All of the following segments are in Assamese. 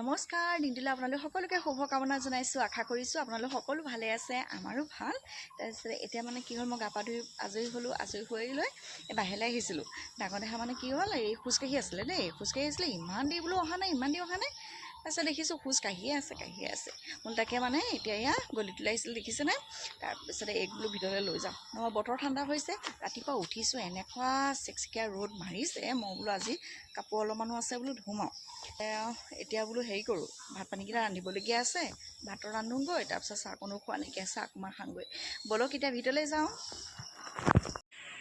নমস্কাৰ দিনটোলৈ আপোনালোক সকলোকে শুভকামনা জনাইছোঁ আশা কৰিছোঁ আপোনালোক সকলো ভালে আছে আমাৰো ভাল তাৰপিছত এতিয়া মানে কি হ'ল মই গা পা ধুই আজৰি হ'লোঁ আজৰি হৈ লৈ বাহিৰলৈ আহিছিলোঁ ডাঙৰ দেখা মানে কি হ'ল এই খোজকাঢ়ি আছিলে দেই খোজকাঢ়ি আছিলে ইমান দেৰি বোলো অহা নাই ইমান দেৰি অহা নাই তাৰপিছত দেখিছোঁ খোজ কাঢ়িয়ে আছে বোলো তাকে মানে এতিয়া এয়া গলিটোলৈ আহিছিলোঁ দেখিছেনে তাৰপিছতে এক বোলো ভিতৰলৈ লৈ যাওঁ মই বতৰ ঠাণ্ডা হৈছে ৰাতিপুৱা উঠিছোঁ এনেকুৱা চেকচেকীয়া ৰ'দ মাৰিছে মই বোলো আজি কাপোৰ অলপমানো আছে বোলো ধুম আৰু এতিয়া বোলো হেৰি কৰোঁ ভাত পানীকেইটা ৰান্ধিবলগীয়া আছে ভাতৰ ৰান্ধোগৈ তাৰপিছত চাহকণো খোৱা নাইকিয়া চাহ অকণমান খাওঁগৈ ব'লক এতিয়া ভিতৰলৈ যাওঁ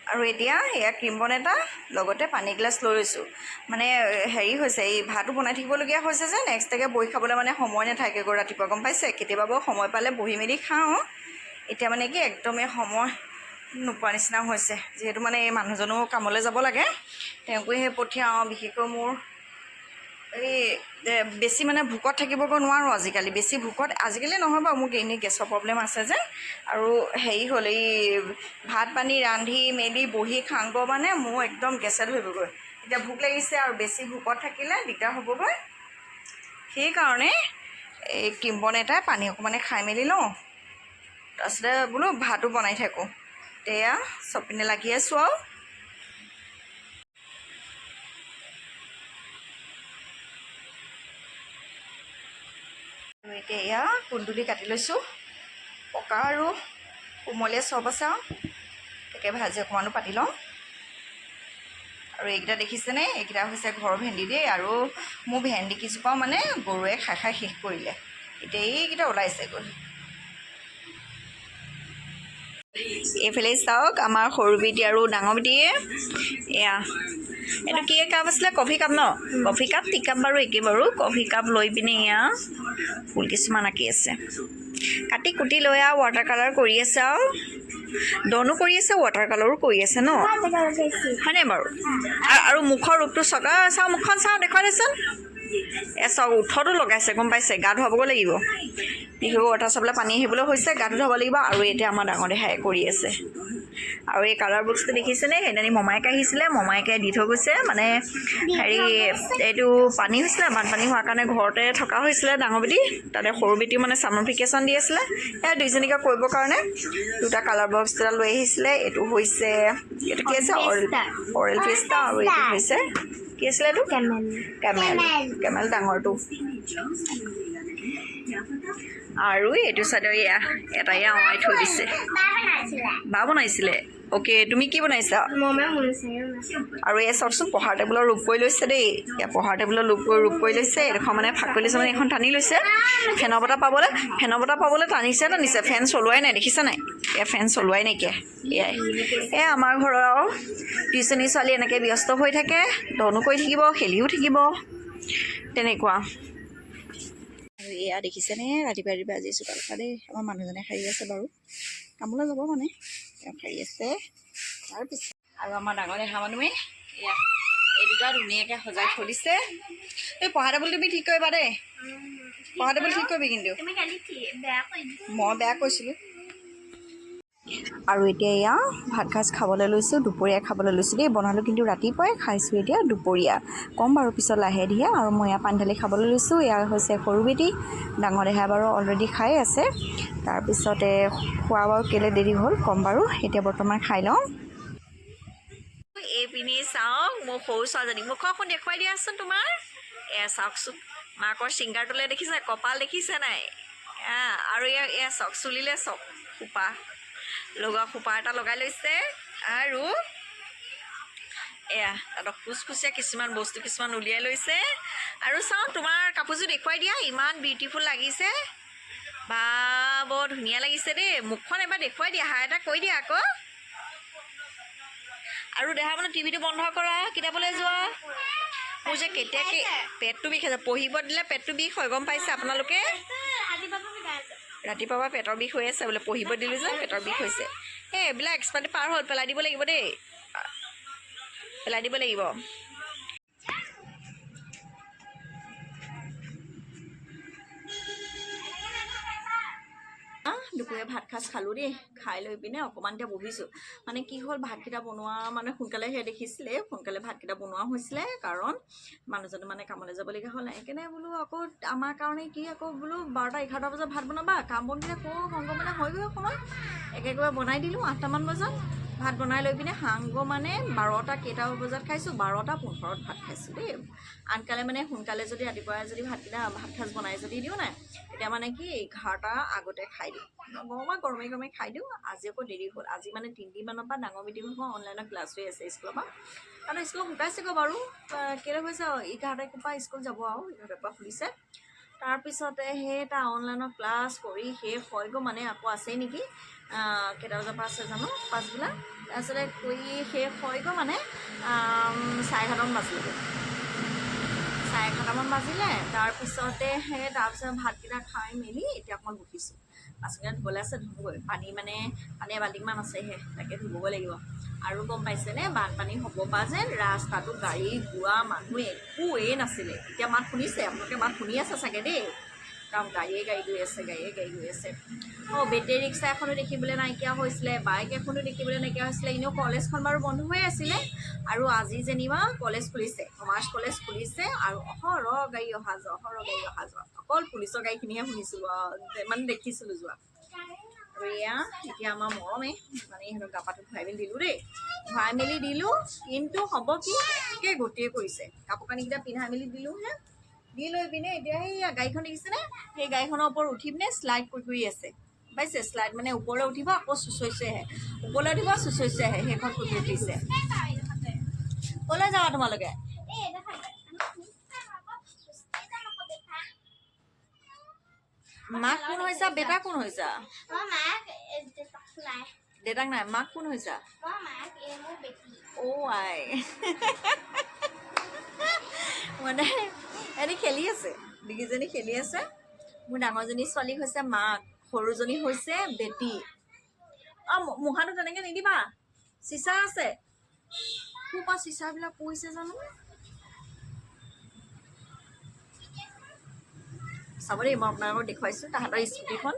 আৰু এতিয়া এয়া ক্ৰীম বন এটা লগতে পানী গিলাচ লৈ লৈছোঁ মানে হেৰি হৈছে এই ভাতো বনাই থাকিবলগীয়া হৈছে যে নেক্সটকৈ বহি খাবলৈ মানে সময় নাথাকেগৈ ৰাতিপুৱা গম পাইছে কেতিয়াবা বাৰু সময় পালে বহি মেলি খাওঁ এতিয়া মানে কি একদমেই সময় নোপোৱা নিচিনা হৈছে যিহেতু মানে এই মানুহজনো কামলৈ যাব লাগে তেওঁকো সেই পঠিয়াওঁ বিশেষকৈ মোৰ এই বেছি মানে ভোকত থাকিবগৈ নোৱাৰোঁ আজিকালি বেছি ভোকত আজিকালি নহয় বাৰু মোক এনেই গেছৰ প্ৰব্লেম আছে যে আৰু হেৰি হ'ল এই ভাত পানী ৰান্ধি মেলি বহি খাওঁগৈ মানে মোৰ একদম গেছে ধৰিবগৈ এতিয়া ভোক লাগিছে আৰু বেছি ভোকত থাকিলে দিগদাৰ হ'বগৈ সেইকাৰণে এই ক্ৰীম বন এটাই পানী অকণমানে খাই মেলি লওঁ তাৰপিছতে বোলো ভাতো বনাই থাকোঁ এয়া চপিনে লাগি আছোঁ আৰু এতিয়া এয়া কুন্দুলি কাটি লৈছোঁ পকা আৰু কোমলীয়া চব আছে তাকে ভাজি অকণমানো পাতি লওঁ আৰু এইকেইটা দেখিছেনে এইকেইটা হৈছে ঘৰৰ ভেন্দি দেই আৰু মোৰ ভেন্দি কেইজোপাও মানে গৰুৱে খাই শেষ কৰিলে এতিয়া এইকেইটা ওলাইছেগৈ এইফালে চাওক আমাৰ সৰু বেটি আৰু ডাঙৰ বেটিয়ে এয়া এইটো কি কাপ আছিলে কফি কাপ ন কফি কাপ টি কাপ বাৰু একে বাৰু কফি কাপ লৈ পিনে এয়া ফুল কিছুমান আঁকি আছে কাটি কুটি লৈ আৰু ৱাটাৰ কালাৰ কৰি আছে আৰু দনো কৰি আছে ৱাটাৰ কালাৰো কৰি আছে ন হয়নে বাৰু আৰু মুখৰ ৰূপটো চাওঁ মুখখন চাওঁ দেখুৱাই দেচোন চাওক ওঠতো লগাইছে গম পাইছে গা ধুৱাবগৈ লাগিব বিশেষকৈ ৱাটাৰ চাপ্লাই পানী আহিবলৈ হৈছে গা ধুৱাব লাগিব আৰু এতিয়া আমাৰ ডাঙৰ দেহাই কৰি আছে আৰু এই কালাৰ বক্সটো দেখিছেনে সেইদিনা মমায়েকে আহিছিলে মমায়েকে দি থৈ গৈছে মানে হেৰি এইটো পানী হৈছিলে বানপানী হোৱাৰ কাৰণে ঘৰতে থকা হৈছিলে ডাঙৰ বেটি তাতে সৰু বেটিও মানে ছামাৰ ভেকেশ্যন দি আছিলে এই দুইজনীকে কৰিবৰ কাৰণে দুটা কালাৰ বক্স এটা লৈ আহিছিলে এইটো হৈছে এইটো কি আছে অৰেল ফেষ্টা আৰু এইটো হৈছে কি আছিলে এইটো কেমেল ডাঙৰটো আৰু এইটো চাইডৰ এয়া এটা এয়া অমাই থৈ দিছে বা বনাইছিলে অ'কে তুমি কি বনাইছা আৰু এই চাওকচোন পঢ়াৰ টেবুলৰ ৰূপ কৰি লৈছে দেই এয়া পঢ়াৰ টেবুলৰ ৰূপ কৰি লৈছে এইডোখৰ মানে ফাক কৰি লৈছে মানে এখন টানি লৈছে ফেনৰ বতাহ পাবলৈ টানিছে ফেন চলোৱাই নাই দেখিছা নাই এয়া ফেন চলোৱাই নাইকিয়া এয়াই আমাৰ ঘৰৰ আৰু টিউচনী ছোৱালী এনেকৈ ব্যস্ত হৈ থাকে ধনো কৰি থাকিব খেলিও থাকিব তেনেকুৱা আৰু এয়া দেখিছেনে ৰাতিপুৱা আজি চোতালখন দেই আমাৰ মানুহজনে সাৰি আছে বাৰু কামলৈ যাব মানে তেওঁ সাৰি আছে তাৰপিছত আৰু আমাৰ ডাঙৰ দেখা মানুহে এয়া এই দুটা ধুনীয়াকৈ সজাই থৈ দিছে এই পঢ়া টেবুল তুমি ঠিক কৰিবা দেই পঢ়া টেবুল ঠিক কৰিবি কিন্তু মই বেয়া কৈছিলোঁ আৰু এতিয়া এয়া ভাত সাজ খাবলৈ লৈছোঁ দুপৰীয়া খাবলৈ লৈছোঁ দেই বনালোঁ কিন্তু ৰাতিপুৱাই খাইছোঁ এতিয়া দুপৰীয়া ক'ম বাৰু পিছত লাহে ধীৰে আৰু মই এয়া পানী ঢালি খাবলৈ লৈছোঁ এয়া হৈছে সৰু বেটি ডাঙৰ দেহা বাৰু অলৰেডি খাই আছে তাৰপিছতে খোৱা বাৰু কেলৈ দেৰি হ'ল ক'ম বাৰু এতিয়া বৰ্তমান খাই লওঁ এইপিনে চাওক মোৰ সৰু ছোৱালীজনী মুখখন দেখুৱাই দিয়াচোন তোমাৰ এয়া চাওকচোন মাকৰ ছিংগাৰটোলৈ দেখিছে কপাল দেখিছে নাই আৰু এয়া চাওক চুলিলে চাওক খোপা লগোৱা খোপা এটা লগাই লৈছে আৰু এয়া তাত খুচখুচীয়া কিছুমান বস্তু কিছুমান উলিয়াই লৈছে আৰু চাওঁ তোমাৰ কাপোৰযোৰ দেখুৱাই দিয়া ইমান বিউটিফুল লাগিছে বা বৰ ধুনীয়া লাগিছে দেই মুখখন এবাৰ দেখুৱাই দিয়া হাই এটা কৈ দিয়া আকৌ আৰু দেখা মানে টিভিটো বন্ধ কৰা কিতাপলৈ যোৱা মোৰ যে কেতিয়াকৈ পেটটো বিষ আছে পঢ়িব দিলে পেটটো বিষ হয় গম পাইছে আপোনালোকে ৰাতিপুৱাৰ পৰা পেটৰ বিষ হৈ আছে বোলে পঢ়িব দিলোঁ যে পেটৰ বিষ হৈছে এইবিলাক এক্সপাৰ্ট পাৰ হ'ল পেলাই দিব লাগিব দেই পেলাই দিব লাগিব দুপৰীয়া ভাত সাজ খালোঁ দেই খাই লৈ পিনে অকণমান এতিয়া বহিছোঁ মানে কি হ'ল ভাতকেইটা বনোৱা মানে সোনকালেহে দেখিছিলে সোনকালে ভাতকেইটা বনোৱা হৈছিলে কাৰণ মানুহজনে মানে কামলৈ যাবলগীয়া হ'ল সেইকাৰণে বোলো আকৌ আমাৰ কাৰণে কি আকৌ বোলো 12টা 11টা বজাত ভাত বনাবা কাম বনকেইটা কৰোঁ সংগ মানে হয়গৈ অকণমান একেবাৰে বনাই দিলোঁ 8টামান বজাত ভাত বনাই লৈ পিনে সাংগ মানে 12টা কেইটা বজাত খাইছোঁ 12টা 15ত ভাত খাইছোঁ দেই আনকালে মানে সোনকালে যদি ৰাতিপুৱা যদি ভাত সাজ বনাই যদি দিওঁ নাই তেতিয়া মানে কি 11টা আগতে খাই দিওঁ গৰমে খাই দিওঁ আজি আকৌ দেৰি হ'ল আজি মানে 3 দিনমানৰ পৰা ডাঙৰ মিটিংখন অনলাইনত ক্লাছ হৈ আছে স্কুলৰ পৰা কাৰণ স্কুলত শিকাইছেগৈ বাৰু কেলৈ হৈছে 11টাৰ পৰা স্কুল যাব আৰু 11টাৰ পৰা খুলিছে তাৰপিছতে সেই তাৰ অনলাইনত ক্লাছ কৰি শেষ হয়গৈ মানে আকৌ আছেই নেকি কেইটা বজাৰ পৰা আছে জানো পাছবেলা তাৰপিছতে কৰি শেষ হয়গৈ মানে 11:30মান বাজিলে 11:30মান বাজিলে তাৰপিছতে সেই তাৰপিছত ভাতকেইটা খাই মেলি এতিয়া অকণমান বহিছোঁ পাছকেইটা ধুবলৈ আছে ধুবগৈ পানী এবাল্টিংমান আছেহে তাকে ধুবগৈ লাগিব আৰু গম পাইছেনে বানপানী হ'ব পৰা যেন ৰাস্তাটো গাড়ী গোৱা মানুহ একোৱেই নাছিলে এতিয়া মাত শুনিছে আপোনালোকে মাত শুনি আছে চাগে দেই কাৰণ গাড়ীয়ে গৈ আছে বেটেৰী ৰিক্সা এখনো দেখিবলৈ নাইকিয়া হৈছিলে বাইক এখনো দেখিবলৈ নাইকিয়া হৈছিলে এনেও কলেজখন বাৰু বন্ধ হৈ আছিলে আৰু আজি যেনিবা কলেজ খুলিছে কমাৰ্চ কলেজ খুলিছে আৰু অহৰহ গাড়ী অহা যোৱা অকল পুলিচৰ গাড়ীখিনিহে শুনিছোঁ মানে দেখিছিলোঁ যোৱা আৰু এয়া এতিয়া আমাৰ মৰমে মানে সিহঁতক গা পাটো ধুৱাই মেলি দিলোঁ দেই ধুৱাই মেলি দিলোঁ কিন্তু হ'ব কি একে গতিয়ে কৰিছে কাপোৰ কানিকেইটা পিন্ধাই মেলি দিলোঁ হে দি লৈ পিনে এতিয়া সেই গাড়ীখন দেখিছেনে সেই গাড়ীখনৰ ওপৰত উঠি পিনে শ্লাইড কৰি আছে পাইছে শ্লাইড মানে ওপৰলৈ উঠিব আকৌ চুঁচৰিছেহে ওপৰলৈ উঠিব চুঁচৰিছেহে সেইখন কৰি উঠিছে ক'লৈ যাবা তোমালোকে মাক কোন হৈছা বেটা কোন হৈছা দেউতাক নাই মাক কোন হৈছা আই মানে এনে খেলি আছে ডিগিজনী খেলি আছে মোৰ ডাঙৰজনী ছোৱালী হৈছে মাক সৰুজনী হৈছে বেটি মুহাটো তেনেকৈ নিদিবা চিচা আছে ক'ৰ পৰা চিচাবিলাক পৰিছে জানো চাব দেই মই আপোনালোকক দেখুৱাইছোঁ তাহাঁতৰ স্কুটিখন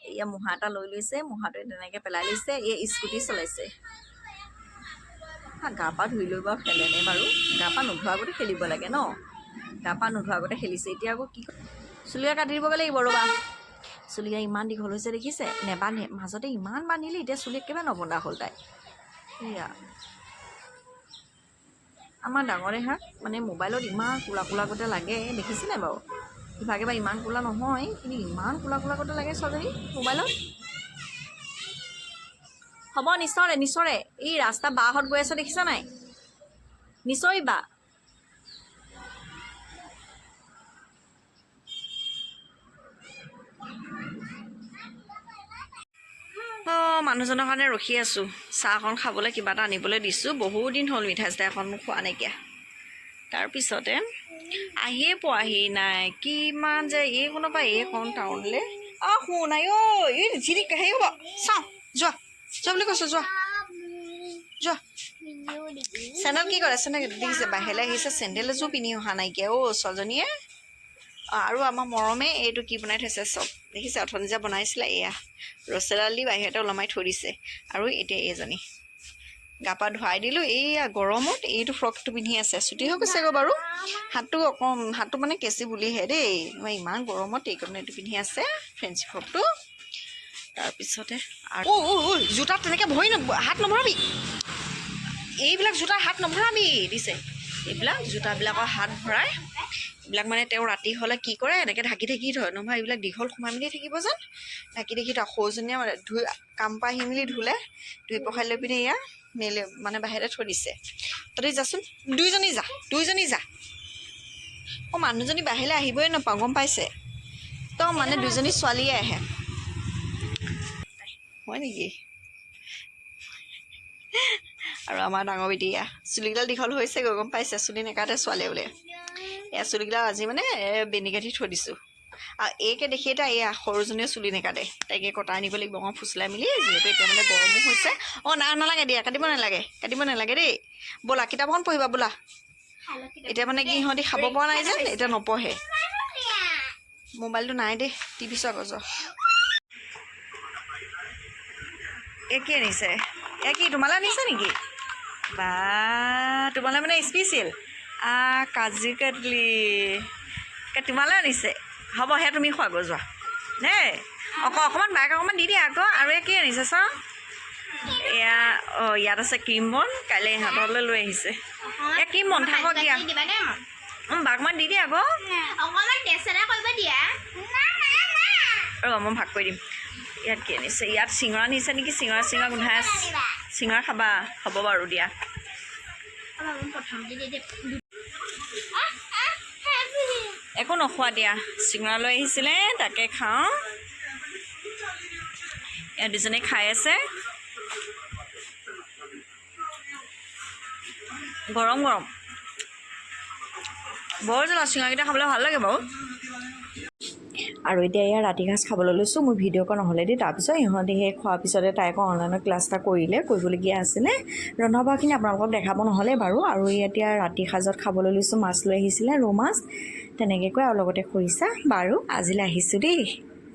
এয়া মুহা এটা লৈ লৈছে মুহাটোৱে তেনেকৈ পেলাই লৈছে এই স্কুটি চলাইছে গা পা ধুই লৈ বাৰু খেলেনে বাৰু গা পা নোধোৱা আগতে খেলিব লাগে ন গা পা নোধোৱা আগতে খেলিছে এতিয়া আকৌ কি চুলিয়া কাটি দিবগৈ লাগিব ৰ'বা চুলিয়া ইমান দীঘল হৈছে দেখিছে নেবান্ধে মাজতে ইমান বান্ধিলে এতিয়া চুলি একেবাৰে নবন্ধা হ'ল তাই এয়া আমাৰ ডাঙৰে হাক মানে মোবাইলত ইমান কোলা গতে লাগে দেখিছিলে বাৰু ইভাগে বা ইমান কোলা নহয় কিন্তু ইমান কোলা গতে লাগে ছোৱালীজনী মোবাইলত হ'ব নিচৰে এই ৰাস্তা বাহঁত গৈ আছে দেখিছা নাই নিচৰিবা মানুহজনৰ কাৰণে ৰখি আছোঁ চাহকণ খাবলৈ কিবা এটা আনিবলৈ দিছোঁ বহুত দিন হ'ল মিঠাই চিঠাই এখন খোৱা নাইকিয়া তাৰপিছতে আহিয়ে পোৱাহি নাই কিমান যে এইকণৰ পৰা এইকণ টাউনলৈ শুন নাই এই যি হেৰি হ'ব চাওঁ যোৱা বুলি কৈছোঁ যোৱা চেণ্ডেল কি কৰে চেণ্ডেল দেখিছে বাহিৰলৈ আহিছে চেণ্ডেল এযোৰ পিন্ধি অহা নাইকিয়া ছোৱালীজনীয়ে আৰু আমাৰ মৰমে এইটো কি বনাই থৈছে চব দেখিছে অথনি যে বনাইছিলে এয়া ৰচেলাল দি বাহিৰতে ওলমাই থৈ দিছে আৰু এতিয়া এইজনী গা পা ধুৱাই দিলোঁ এইয়া গৰমত এইটো ফ্ৰকটো পিন্ধি আছে ছুটি হৈ গৈছেগৈ বাৰু হাতটো মানে কেঁচি বুলিহে দেই ইমান গৰমত এইটো পিন্ধি আছে ফেঞ্চি ফ্ৰকটো তাৰপিছতে আৰু জোতাত তেনেকৈ হাত নভৰাবি এইবিলাক জোতা হাত নভৰাবি দিছে এইবিলাক জোতাবিলাকৰ হাত ভৰাই এইবিলাক মানে তেওঁ ৰাতি হ'লে কি কৰে এনেকৈ ঢাকি থয় নহ'বা এইবিলাক দীঘল সোমাই মেলি থাকিব যেন ঢাকি থয় সৰুজনীয়ে ধুই কাম পৰা আহি মেলি ধুই পখাই লৈ পিনে এয়া মেলি মানে বাহিৰতে থৈ দিছে তই যাচোন দুইজনী যা মানুহজনী বাহিৰলৈ আহিবই নাপাওঁ গম পাইছে তই মানে দুইজনী ছোৱালীয়ে আহে হয় নেকি আৰু আমাৰ ডাঙৰ বেটি এয়া চুলিকেইডাল দীঘল হৈছেগৈ গম পাইছে চুলি নেকাটে ছোৱালীয়ে বোলে এয়া চুলিকেইডাল আজি মানে বেনি কাটি থৈ দিছোঁ আৰু এইকে দেখি এতিয়া এয়া সৰুজনীয়ে চুলি নেকাটে তাইকে কটাই আনিব লাগিব ফুচলাই মেলি যিহেতু এতিয়া মানে গৰমো হৈছে নালাগে দিয়া কাটিব নালাগে দেই ব'লা কিতাপ এখন পঢ়িবা ব'লা এতিয়া মানে কি সিহঁতি খাব পৰা নাই যে এতিয়া নপঢ়ে মোবাইলটো নাই দেই টিভি চোৱা গজ কি আনিছে কি তোমালৈ আনিছে নেকি বা তোমালৈ মানে স্পেচিয়েল কাজু কাটলি তোমালৈ আনিছে হ'ব সেয়া তুমি খোৱা গৈ যোৱা দেই অকণমান বাইক অকণমান দি দিয়া আকৌ আৰু কি আনিছে চাওঁ এয়া ইয়াত আছে ক্ৰীম বন কাইলৈ ইহঁতলৈ লৈ আহিছে ক্ৰীম বন থাকক দিয়া বাকমান দি দিয়া আকৌ মই ভাগ কৰি দিম ইয়াত কি আনিছে ইয়াত চিঙৰা নিছে নেকি চিঙৰা গোন্ধাই আছে চিঙৰা খাবা হ'ব বাৰু দিয়া একো নোখোৱা দিয়া চিঙৰা লৈ আহিছিলে তাকে খাওঁ ইয়াত দুজনে খাই আছে গৰম গৰম বৰ জ্বলা চিঙৰাকেইটা খাবলৈ ভাল লাগে বাৰু আৰু এতিয়া ইয়াৰ ৰাতি সাঁজ খাবলৈ লৈছোঁ মোৰ ভিডিঅ' কৰা নহ'লে দেই তাৰপিছত ইহঁতে সেই খোৱাৰ পিছতে তাই আকৌ অনলাইনৰ ক্লাছ এটা কৰিবলগীয়া আছিলে ৰন্ধা বঢ়াখিনি আপোনালোকক দেখাব নহ'লে বাৰু আৰু এতিয়া ৰাতি সাঁজত খাবলৈ লৈছোঁ মাছ লৈ আহিছিলে ৰৌ মাছ তেনেকৈ কৈ আৰু লগতে খৰিছা বাৰু আজিলৈ আহিছোঁ দেই